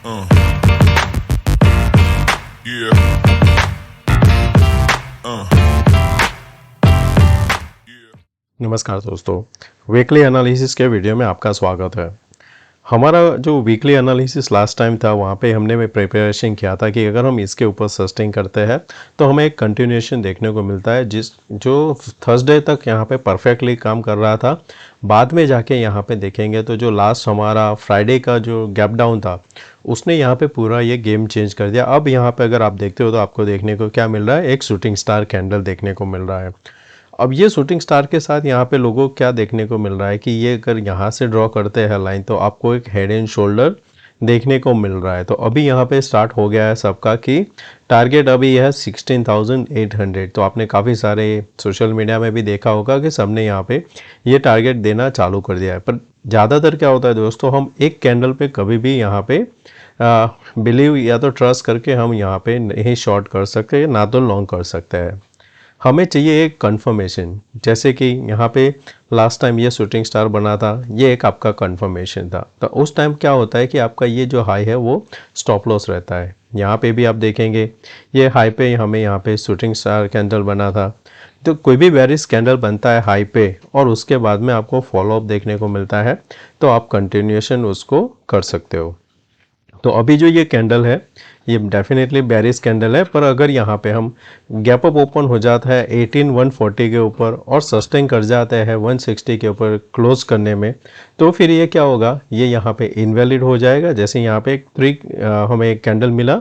Uh, yeah. Uh, yeah. नमस्कार दोस्तों, weekly analysis के वीडियो में आपका स्वागत है। हमारा जो वीकली एनालिसिस लास्ट टाइम था वहाँ पे हमने प्रिपरेशन किया था कि अगर हम इसके ऊपर सस्टेन करते हैं तो हमें एक कंटिन्यूएशन देखने को मिलता है जो थर्सडे तक यहाँ पे परफेक्टली काम कर रहा था। बाद में जाके यहाँ पे देखेंगे तो जो लास्ट हमारा फ्राइडे का जो गैप डाउन था उसने यहाँ पे पूरा ये गेम चेंज कर दिया। अब यहाँ पे अगर आप देखते हो तो आपको देखने को क्या मिल रहा है, एक शूटिंग स्टार कैंडल देखने को मिल रहा है। अब ये शूटिंग स्टार के साथ यहाँ पे लोगों को क्या देखने को मिल रहा है कि ये अगर यहाँ से ड्रॉ करते हैं लाइन तो आपको एक हेड एंड शोल्डर देखने को मिल रहा है। तो अभी यहाँ पे स्टार्ट हो गया है सबका कि टारगेट अभी है 16,800। तो आपने काफ़ी सारे सोशल मीडिया में भी देखा होगा कि सबने यहाँ पे ये टारगेट देना चालू कर दिया है। पर ज़्यादातर क्या होता है दोस्तों, हम एक कैंडल पे कभी भी यहाँ पे बिलीव या तो ट्रस्ट करके हम यहाँ पे नहीं शॉर्ट कर सकते ना तो लॉन्ग कर सकते हैं। हमें चाहिए एक कंफर्मेशन, जैसे कि यहाँ पे लास्ट टाइम ये शूटिंग स्टार बना था, ये एक आपका कंफर्मेशन था। तो उस टाइम क्या होता है कि आपका ये जो हाई है वो स्टॉप लॉस रहता है। यहाँ पे भी आप देखेंगे ये हाई पे हमें यहाँ पे शूटिंग स्टार कैंडल बना था। तो कोई भी बेरिश कैंडल बनता है हाई पे और उसके बाद में आपको फॉलोअप देखने को मिलता है तो आप कंटिन्यूएशन उसको कर सकते हो। तो अभी जो ये कैंडल है ये डेफिनेटली बेरिश कैंडल है, पर अगर यहाँ पे हम गैप अप ओपन हो जाता है 18,140 के ऊपर और सस्टेन कर जाता है 160 के ऊपर क्लोज करने में, तो फिर ये क्या होगा, ये यहाँ पे इनवैलिड हो जाएगा। जैसे यहाँ पे हमें एक कैंडल मिला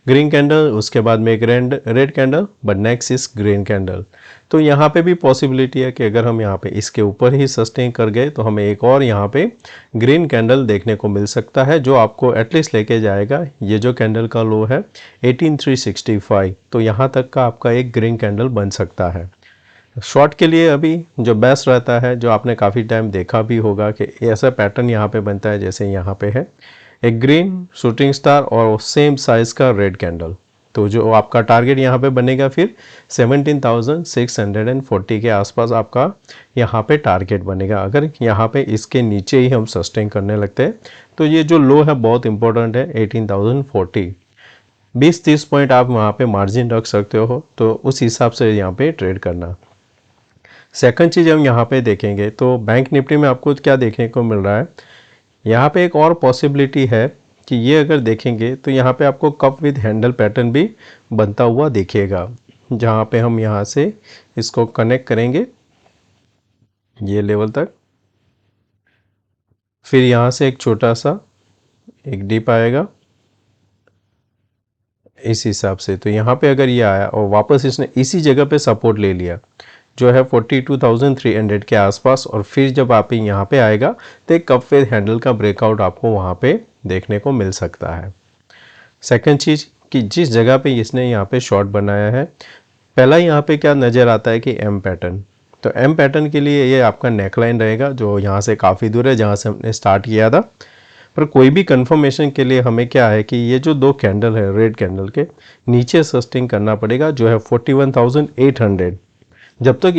ग्रीन कैंडल, उसके बाद में एक red candle, but next is green candle. तो यहाँ पे भी पॉसिबिलिटी है कि अगर हम यहाँ पे इसके ऊपर ही सस्टेन कर गए तो हमें एक और यहाँ पे ग्रीन कैंडल देखने को मिल सकता है जो आपको एटलीस्ट लेके जाएगा। ये जो कैंडल का लो है 18,365, तो यहाँ तक का आपका एक ग्रीन कैंडल बन सकता है। शॉर्ट के लिए अभी जो बेस्ट रहता है, जो आपने काफ़ी टाइम देखा भी होगा कि ऐसा पैटर्न यहाँ पे बनता है, जैसे यहाँ पे है एक ग्रीन शूटिंग स्टार और सेम साइज का रेड कैंडल। तो जो आपका टारगेट यहाँ पे बनेगा फिर 17,640 के आसपास आपका यहाँ पे टारगेट बनेगा। अगर यहाँ पे इसके नीचे ही हम सस्टेन करने लगते हैं तो ये जो लो है बहुत इंपॉर्टेंट है 18,040। 20-30 पॉइंट आप वहाँ पे मार्जिन रख सकते हो, तो उस हिसाब से यहाँ पे ट्रेड करना। सेकंड चीज़ हम यहाँ पे देखेंगे तो बैंक निफ्टी में आपको क्या देखने को मिल रहा है, यहाँ पे एक और पॉसिबिलिटी है कि ये अगर देखेंगे तो यहाँ पे आपको कप विद हैंडल पैटर्न भी बनता हुआ दिखेगा, जहाँ पे हम यहाँ से इसको कनेक्ट करेंगे ये लेवल तक, फिर यहाँ से एक छोटा सा एक डिप आएगा इस हिसाब से। तो यहाँ पे अगर ये आया और वापस इसने इसी जगह पे सपोर्ट ले लिया जो है 42,300 के आसपास, और फिर जब आप यहाँ पे आएगा तो एक कप विद हैंडल का ब्रेकआउट आपको वहाँ पे देखने को मिल सकता है। सेकंड चीज़ कि जिस जगह पे इसने यहाँ पे शॉर्ट बनाया है, पहला यहाँ पे क्या नज़र आता है कि एम पैटर्न। तो एम पैटर्न के लिए ये आपका नेकलाइन रहेगा जो यहाँ से काफ़ी दूर है जहाँ से हमने स्टार्ट किया था। पर कोई भी कंफर्मेशन के लिए हमें क्या है कि ये जो दो कैंडल है रेड कैंडल के नीचे सस्टेन करना पड़ेगा जो है 41,800। जब तक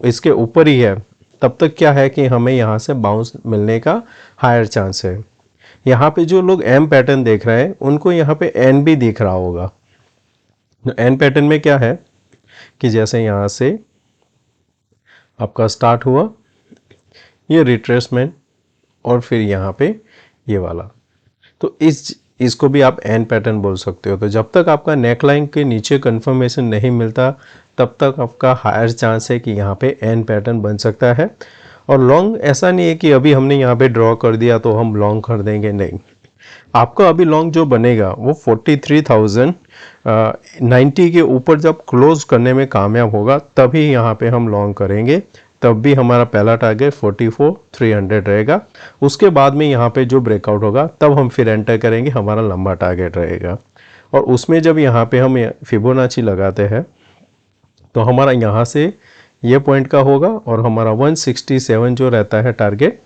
इसके ऊपर ही है तब तक क्या है कि हमें यहाँ से बाउंस मिलने का हायर चांस है। यहाँ पे जो लोग एम पैटर्न देख रहे हैं उनको यहाँ पे एन भी दिख रहा होगा। एन पैटर्न में क्या है कि जैसे यहाँ से आपका स्टार्ट हुआ ये रिट्रेसमेंट और फिर यहाँ पे ये वाला, तो इसको भी आप एन पैटर्न बोल सकते हो। तो जब तक आपका नेकलाइन के नीचे कंफर्मेशन नहीं मिलता तब तक आपका हायर चांस है कि यहाँ पे एन पैटर्न बन सकता है। और लॉन्ग ऐसा नहीं है कि अभी हमने यहाँ पे ड्रॉ कर दिया तो हम लॉन्ग कर देंगे, नहीं। आपका अभी लॉन्ग जो बनेगा वो 43,090 के ऊपर जब क्लोज करने में कामयाब होगा तभी यहाँ पे हम लॉन्ग करेंगे। तब भी हमारा पहला टारगेट 44,300 रहेगा। उसके बाद में यहाँ पे जो ब्रेकआउट होगा तब हम फिर एंटर करेंगे, हमारा लंबा टारगेट रहेगा। और उसमें जब यहाँ पे हम फिबोनाची लगाते हैं तो हमारा यहाँ से ये पॉइंट का होगा और हमारा 167 जो रहता है टारगेट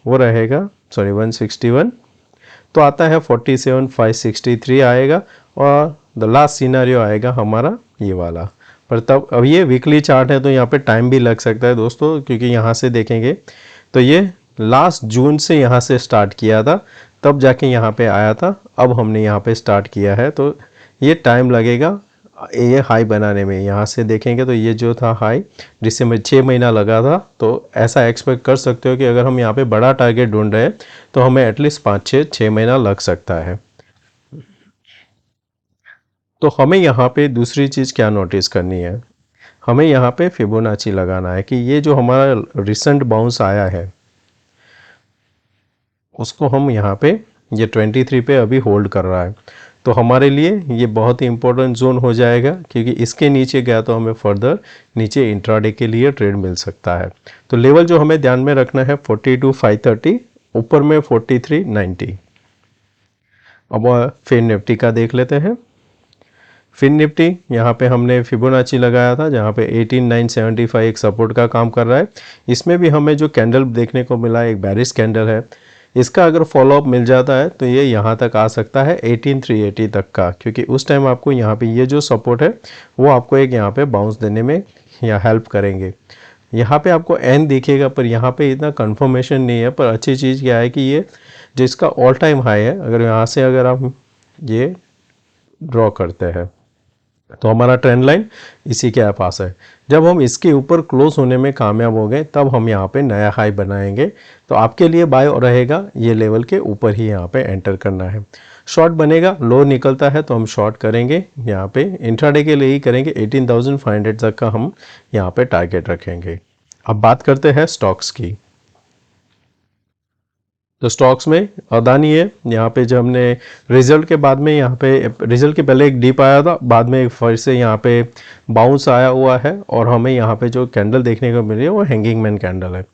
वो रहेगा, सॉरी 161, तो आता है 47,563 आएगा और द लास्ट सिनेरियो आएगा हमारा ये वाला। पर तब अब ये वीकली चार्ट है तो यहाँ पे टाइम भी लग सकता है दोस्तों, क्योंकि यहाँ से देखेंगे तो ये लास्ट जून से यहाँ से स्टार्ट किया था तब जाके यहाँ पे आया था। अब हमने यहाँ पे स्टार्ट किया है, तो ये टाइम लगेगा ये हाई बनाने में। यहाँ से देखेंगे तो ये जो था हाई जिससे में 6 महीना लगा था, तो ऐसा एक्सपेक्ट कर सकते हो कि अगर हम यहाँ पे बड़ा टारगेट ढूंढ रहे हैं तो हमें एटलीस्ट 5-6 महीना लग सकता है। तो हमें यहाँ पे दूसरी चीज़ क्या नोटिस करनी है, हमें यहाँ पे फिबोनाची लगाना है कि ये जो हमारा रिसेंट बाउंस आया है उसको हम यहाँ पे ये 23 पे अभी होल्ड कर रहा है, तो हमारे लिए ये बहुत ही इंपॉर्टेंट जोन हो जाएगा, क्योंककि इसके नीचे गया तो हमें फर्दर नीचे इंट्राडे के लिए ट्रेड मिल सकता है। तो लेवल जो हमें ध्यान में रखना है 42,530, ऊपर में 4390। अब फिर निफ्टी का देख लेते हैं। फिर निफ्टी यहाँ पे हमने फिबोनाची लगाया था जहाँ पे 18,975 एक सपोर्ट का काम कर रहा है। इसमें भी हमें जो कैंडल देखने को मिला है एक बेरिश कैंडल है, इसका अगर फॉलोअप मिल जाता है तो ये यहाँ तक आ सकता है 18,380 तक का, क्योंकि उस टाइम आपको यहाँ पे ये जो सपोर्ट है वो आपको एक यहाँ पे बाउंस देने में या हेल्प करेंगे। यहाँ पे आपको एन दिखेगा पर यहाँ पे इतना कंफर्मेशन नहीं है, पर अच्छी चीज़ क्या है कि ये जिसका ऑल टाइम हाई है, अगर यहाँ से अगर हम ये ड्रॉ करते हैं तो हमारा ट्रेंड लाइन इसी के पास है। जब हम इसके ऊपर क्लोज होने में कामयाब हो गए तब हम यहाँ पे नया हाई बनाएंगे, तो आपके लिए बाय रहेगा ये लेवल के ऊपर ही यहाँ पे एंटर करना है। शॉर्ट बनेगा, लो निकलता है तो हम शॉर्ट करेंगे, यहाँ पे इंट्राडे के लिए ही करेंगे। 18,500 तक का हम यहाँ पे टारगेट रखेंगे। अब बात करते हैं स्टॉक्स की। तो स्टॉक्स में अदानी है, यहाँ पे जब हमने रिजल्ट के बाद में यहाँ पे रिजल्ट के पहले एक डिप आया था, बाद में फिर से यहाँ पे बाउंस आया हुआ है, और हमें यहाँ पे जो कैंडल देखने को मिली है वो हैंगिंग मैन कैंडल है।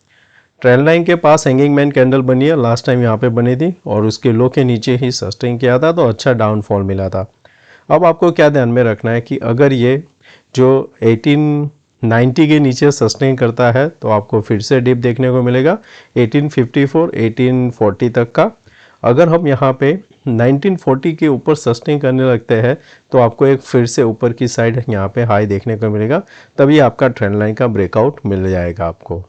ट्रेंड लाइन के पास हैंगिंग मैन कैंडल बनी है, लास्ट टाइम यहाँ पे बनी थी और उसके लो के नीचे ही सस्टेन किया था, तो अच्छा डाउनफॉल मिला था। अब आपको क्या ध्यान में रखना है कि अगर ये जो 1890 के नीचे सस्टेन करता है तो आपको फिर से डिप देखने को मिलेगा 1854 1840 तक का। अगर हम यहाँ पे 1940 के ऊपर सस्टेन करने लगते हैं तो आपको एक फिर से ऊपर की साइड यहाँ पे हाई देखने को मिलेगा, तभी आपका ट्रेंड लाइन का ब्रेकआउट मिल जाएगा आपको।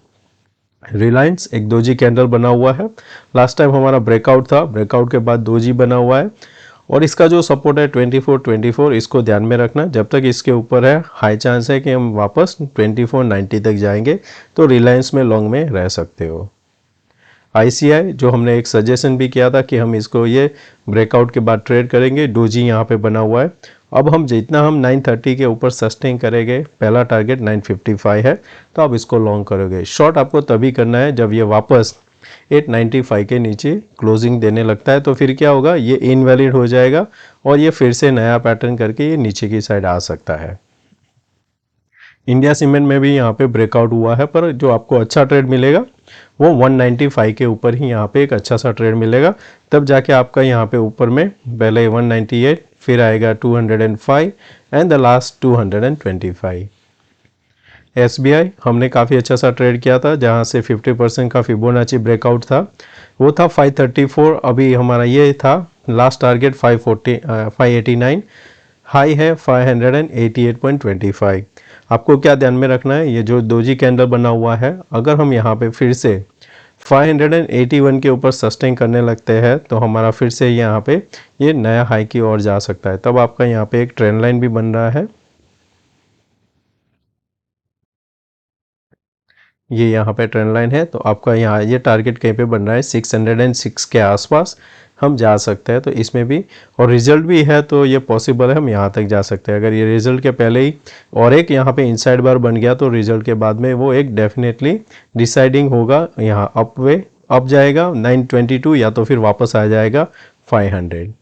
रिलायंस एक दोजी कैंडल बना हुआ है, लास्ट टाइम हमारा ब्रेकआउट था, ब्रेकआउट के बाद दोजी बना हुआ है, और इसका जो सपोर्ट है 2424, इसको ध्यान में रखना। जब तक इसके ऊपर है हाई चांस है कि हम वापस 2490 तक जाएंगे, तो रिलायंस में लॉन्ग में रह सकते हो। ICI जो हमने एक सजेशन भी किया था कि हम इसको ये ब्रेकआउट के बाद ट्रेड करेंगे, डोजी यहाँ पे बना हुआ है। अब हम जितना हम 930 के ऊपर सस्टेन करेंगे, पहला टारगेट 955 है, तो आप इसको लॉन्ग करोगे। शॉर्ट आपको तभी करना है जब ये वापस 895 के नीचे क्लोजिंग देने लगता है, तो फिर क्या होगा, ये इनवैलिड हो जाएगा और ये फिर से नया पैटर्न करके ये नीचे की साइड आ सकता है। इंडिया सीमेंट में भी यहाँ पे ब्रेकआउट हुआ है, पर जो आपको अच्छा ट्रेड मिलेगा वो 195 के ऊपर ही यहाँ पे एक अच्छा सा ट्रेड मिलेगा, तब जाके आपका यहाँ पे ऊपर में पहले 198, फिर आएगा 205 एंड द लास्ट 225। SBI हमने काफ़ी अच्छा सा ट्रेड किया था, जहाँ से 50% का फिबोनाची ब्रेकआउट था, वो था 534। अभी हमारा ये था लास्ट टारगेट 589, हाई है 588.25। आपको क्या ध्यान में रखना है, ये जो दोजी कैंडल बना हुआ है, अगर हम यहाँ पे फिर से 581 के ऊपर सस्टेन करने लगते हैं तो हमारा फिर से यहाँ पे ये नया हाई की ओर जा सकता है, तब आपका यहाँ पे एक ट्रेंड लाइन भी बन रहा है। ये यहाँ पे ट्रेंड लाइन है, तो आपका यहाँ ये टारगेट कहीं पे बन रहा है 606 के आसपास हम जा सकते हैं, तो इसमें भी और रिजल्ट भी है तो ये पॉसिबल है हम यहाँ तक जा सकते हैं। अगर ये रिजल्ट के पहले ही और एक यहाँ पे इनसाइड बार बन गया तो रिजल्ट के बाद में वो एक डेफिनेटली डिसाइडिंग होगा, यहाँ अप जाएगा 922 या तो फिर वापस आ जाएगा 500।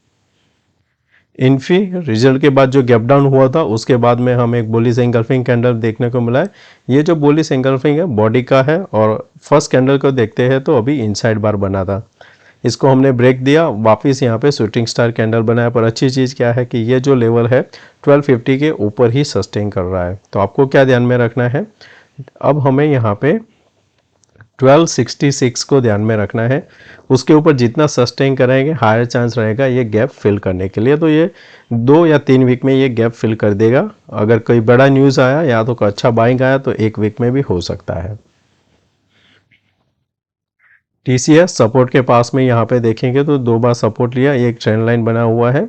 इन्फी रिजल्ट के बाद जो गैप डाउन हुआ था उसके बाद में हमें एक बुलिश एंगल्फिंग कैंडल देखने को मिला है। ये जो बुलिश एंगल्फिंग है बॉडी का है, और फर्स्ट कैंडल को देखते हैं तो अभी इनसाइड बार बना था, इसको हमने ब्रेक दिया, वापस यहाँ पे शूटिंग स्टार कैंडल बनाया। पर अच्छी चीज़ क्या है कि ये जो लेवल है 1250 के ऊपर ही सस्टेन कर रहा है, तो आपको क्या ध्यान में रखना है, अब हमें यहाँ पे 1266 को ध्यान में रखना है, उसके ऊपर जितना सस्टेन करेंगे हायर चांस रहेगा ये गैप फिल करने के लिए। तो ये 2 या 3 वीक में ये गैप फिल कर देगा। अगर कोई बड़ा न्यूज़ आया या तो कोई अच्छा बाइंग आया तो 1 वीक में भी हो सकता है। TCS सपोर्ट के पास में यहाँ पे देखेंगे तो 2 बार सपोर्ट लिया, एक ट्रेंड लाइन बना हुआ है।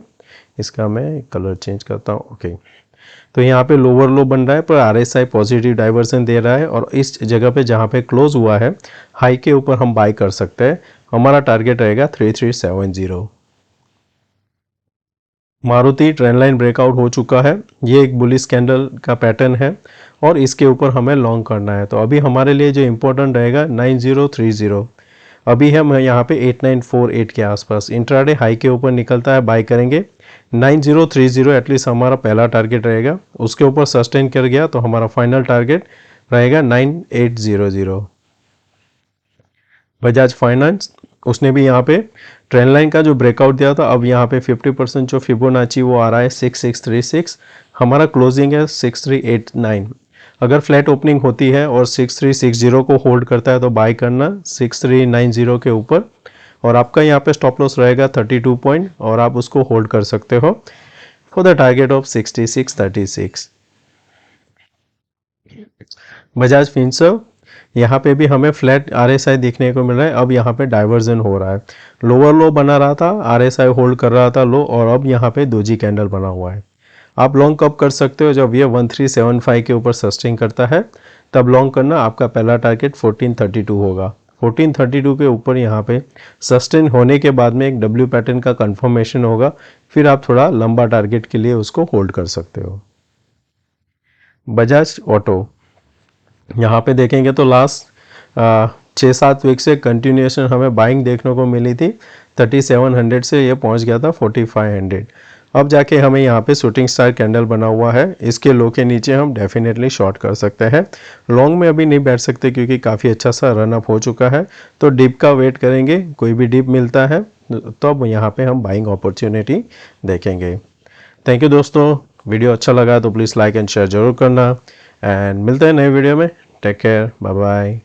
इसका मैं कलर चेंज करता हूँ। ओके, तो यहाँ पे लोअर लो बन रहा है पर RSI पॉजिटिव डाइवर्सन दे रहा है और इस जगह पे जहाँ पे क्लोज हुआ है हाई के ऊपर हम बाय कर सकते हैं। हमारा टारगेट रहेगा 3370। मारुति ट्रेंड लाइन ब्रेकआउट हो चुका है, ये एक बुलिश कैंडल का पैटर्न है और इसके ऊपर हमें लॉन्ग करना है। तो अभी हमारे लिए जो इम्पोर्टेंट रहेगा 9030, अभी हम यहाँ पे 8948 के आसपास इंट्राडे हाई के ऊपर निकलता है बाय करेंगे। 9030 एटलीस्ट हमारा पहला टारगेट रहेगा, उसके ऊपर सस्टेन कर गया तो हमारा फाइनल टारगेट रहेगा 9800। बजाज फाइनेंस, उसने भी यहाँ पे ट्रेंड लाइन का जो ब्रेकआउट दिया था, अब यहाँ पे 50% जो फिबोनाची वो आ रहा है 6636, हमारा क्लोजिंग है 6389। अगर फ्लैट ओपनिंग होती है और 6360 को होल्ड करता है तो बाय करना 6390 के ऊपर, और आपका यहाँ पे स्टॉप लॉस रहेगा 32 पॉइंट और आप उसको होल्ड कर सकते हो for the target of 6636। Bajaj Finserv, यहाँ पे भी हमें फ्लैट RSI देखने को मिल रहा है, अब यहाँ पे डाइवर्जन हो रहा है। लोअर लो बना रहा था, RSI होल्ड कर रहा था लो, और अब यहाँ पे दोजी कैंडल बना हुआ है। आप लॉन्ग कब कर सकते हो, जब ये 1375 के ऊपर सस्टेन करता है तब लॉन्ग करना। आपका पहला टारगेट 1432 होगा। 1432 के ऊपर यहाँ पे सस्टेन होने के बाद में एक W पैटर्न का कंफर्मेशन होगा, फिर आप थोड़ा लंबा टारगेट के लिए उसको होल्ड कर सकते हो। बजाज ऑटो, यहाँ पे देखेंगे तो लास्ट 6-7 वीक से कंटिन्यूएशन हमें बाइंग देखने को मिली थी। 3700 से ये पहुँच गया था 4500। अब जाके हमें यहाँ पे शूटिंग स्टार कैंडल बना हुआ है, इसके लो के नीचे हम डेफिनेटली शॉर्ट कर सकते हैं। लॉन्ग में अभी नहीं बैठ सकते क्योंकि काफ़ी अच्छा सा रन अप हो चुका है, तो डिप का वेट करेंगे। कोई भी डिप मिलता है तो अब यहाँ पे हम बाइंग अपॉर्चुनिटी देखेंगे। थैंक यू दोस्तों, वीडियो अच्छा लगा तो प्लीज़ लाइक एंड शेयर जरूर करना, एंड मिलते हैं नए वीडियो में। Take care, bye bye.